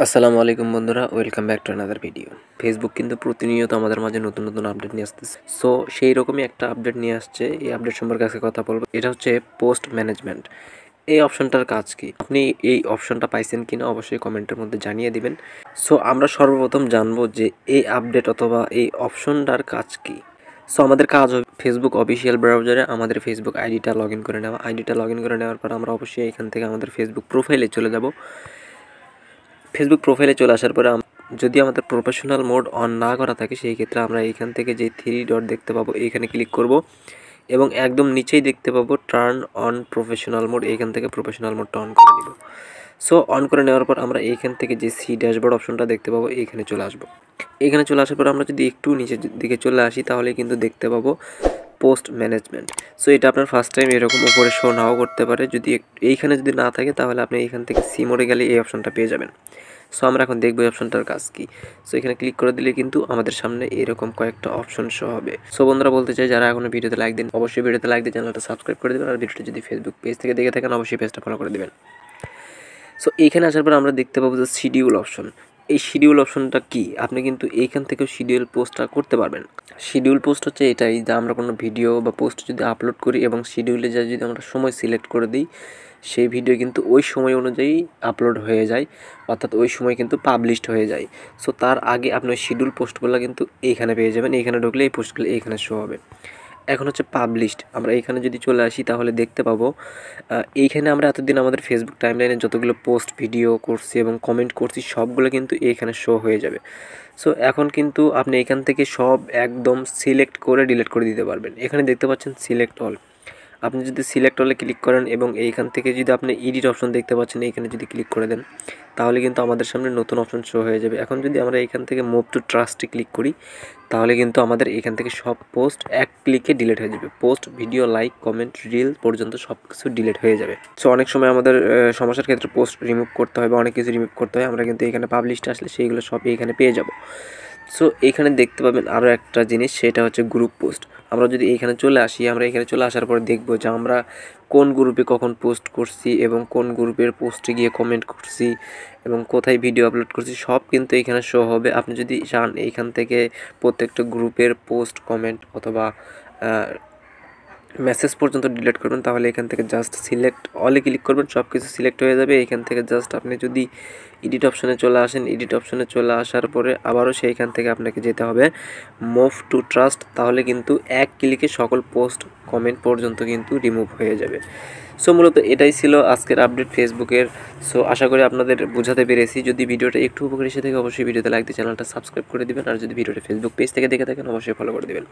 আসসালামু আলাইকুম বন্ধুরা, welcome back to another video. Facebook কিন্তু প্রতিনিয়ত আমাদের মাঝে নতুন নতুন আপডেট নিয়ে আসতেছে। সো সেই রকমই একটা আপডেট নিয়ে আসছে। এই আপডেট সম্পর্কে আজকে কথা বলবো। এটা হচ্ছে পোস্ট ম্যানেজমেন্ট। এই অপশনটার কাজ কি? আপনি এই অপশনটা পাইছেন কিনা অবশ্যই কমেন্টের মধ্যে জানিয়ে দিবেন। সো আমরা সর্বপ্রথম জানবো যে এই আপডেট অথবা এই অপশনটার কাজ কি। সো আমাদের কাজ হবে ফেসবুক অফিসিয়াল ব্রাউজারে আমাদের ফেসবুক আইডিটা লগ ইন করে নেওয়া। আইডিটা লগ ইন করে নেওয়ার পর আমরা অবশ্যই এখান থেকে আমাদের ফেসবুক প্রোফাইলে চলে যাব। ফেসবুক প্রোফাইলে চলে আসার পরে যদি আমাদের প্রফেশনাল মোড অন না করা থাকে সেই ক্ষেত্রে আমরা এইখান থেকে যে থ্রি ডট দেখতে পাবো এইখানে ক্লিক করব এবং একদম নিচেই দেখতে পাবো টার্ন অন প্রফেশনাল মোড। এইখান থেকে প্রফেশনাল মোডটা অন করে নিব। সো অন করে নেওয়ার পর আমরা এইখান থেকে যে সি ড্যাশবোর্ড অপশনটা দেখতে পাবো এইখানে চলে আসবো। এইখানে চলে আসার পর আমরা যদি একটু নিচের দিকে চলে আসি তাহলে কিন্তু দেখতে পাবো পোস্ট ম্যানেজমেন্ট। সো এটা আপনার ফার্স্ট টাইম এরকম উপরে শো নাও করতে পারে। যদি এইখানে যদি না থাকে তাহলে আপনি এইখান থেকে সি মোডে গেলে এই অপশনটা পেয়ে যাবেন। সো আমরা এখন দেখবো এই অপশনটার কাজ কি। সো এখানে ক্লিক করে দিলে কিন্তু আমাদের সামনে এরকম কয়েকটা অপশন শো হবে। সো বন্ধুরা বলতে চাই, যারা এখনো ভিডিওতে লাইক দিন অবশ্যই ভিডিওতে লাইক দিয়ে চ্যানেলটা সাবস্ক্রাইব করে দেবেন। আর ভিডিওটি যদি ফেসবুক পেজ থেকে দেখে থাকেন অবশ্যই পেজটা ফলো করে দেবেন। সো এইখানে আসার পর আমরা দেখতে পাবো যে শিডিউল অপশন। এই শিডিউল অপশনটা কি? আপনি কিন্তু এইখান থেকেও শিডিউল পোস্টটা করতে পারবেন। শিডিউল পোস্ট হচ্ছে এটাই যে আমরা কোনো ভিডিও বা পোস্ট যদি আপলোড করি এবং শিডিউলে যা যদি আমরা সময় সিলেক্ট করে দিই সেই ভিডিও কিন্তু ওই সময় অনুযায়ী আপলোড হয়ে যায়, অর্থাৎ ওই সময় কিন্তু পাবলিশড হয়ে যায়। সো তার আগে আপনি ওই শিডিউল পোস্টগুলো কিন্তু এইখানে পেয়ে যাবেন। এইখানে ঢুকলে এই পোস্টগুলো এইখানে শো হবে। এখন হচ্ছে পাবলিশড। আমরা এইখানে যদি চলে আসি তাহলে দেখতে পাবো এইখানে আমরা এতদিন আমাদের ফেসবুক টাইমলাইনে যতগুলো পোস্ট ভিডিও করছি এবং কমেন্ট করছি সবগুলো কিন্তু এইখানে শো হয়ে যাবে। সো এখন কিন্তু আপনি এখান থেকে সব একদম সিলেক্ট করে ডিলিট করে দিতে পারবেন। এখানে দেখতে পাচ্ছেন সিলেক্ট অল। আপনি যদি সিলেক্ট অলে ক্লিক করেন এবং এইখান থেকে যদি আপনি এডিট অপশন দেখতে পাচ্ছেন এইখানে যদি ক্লিক করে দেন তাহলে কিন্তু আমাদের সামনে নতুন অপশন শো হয়ে যাবে। এখন যদি আমরা এইখান থেকে মুভ টু ট্রাস্টে ক্লিক করি তাহলে কিন্তু আমাদের এখান থেকে সব পোস্ট এক ক্লিকে ডিলিট হয়ে যাবে। Post, video, like, comment, reel পর্যন্ত সব কিছু ডিলিট হয়ে যাবে। সো অনেক সময় আমাদের সমস্যার ক্ষেত্রে পোস্ট রিমুভ করতে হয় বা অনেক কিছু রিমুভ করতে হয়, আমরা কিন্তু এখানে পাবলিশড আসলে সেইগুলো সবই এখানে পেয়ে যাব। সো এইখানে দেখতে পাবেন আরও একটা জিনিস, সেটা হচ্ছে গ্রুপ পোস্ট। আমরা যদি এইখানে চলে আসি, আমরা এখানে চলে আসার পর দেখব যে আমরা কোন গ্রুপে কখন পোস্ট করছি এবং কোন গ্রুপের পোস্টে গিয়ে কমেন্ট করছি এবং কোথায় ভিডিও আপলোড করছি সব কিন্তু এখানে শো হবে। আপনি যদি চান এইখান থেকে প্রত্যেকটা গ্রুপের পোস্ট, কমেন্ট অথবা মেসেজ পর্যন্ত ডিলিট করবেন তাহলে এখান থেকে জাস্ট সিলেক্ট অলে ক্লিক করবেন, সব কিছু সিলেক্ট হয়ে যাবে। এখান থেকে জাস্ট আপনি যদি এডিট অপশনে চলে আসেন, এডিট অপশনে চলে আসার পরে আবারও সেইখান থেকে আপনাকে যেতে হবে মুভ টু ট্রাস্ট, তাহলে কিন্তু এক ক্লিকে সকল পোস্ট কমেন্ট পর্যন্ত কিন্তু রিমুভ হয়ে যাবে। সো মূলত এটাই ছিল আজকের আপডেট ফেসবুকের। সো আশা করি আপনাদের বোঝাতে পেরেছি। যদি ভিডিওটা একটু উপকারী এসে থাকে অবশ্যই ভিডিওতে লাইক দিয়ে চ্যানেলটা সাবস্ক্রাইব করে দেবেন। আর যদি ভিডিওটা ফেসবুক পেজ থেকে দেখে থাকেন অবশ্যই ফলো করে দেবেন।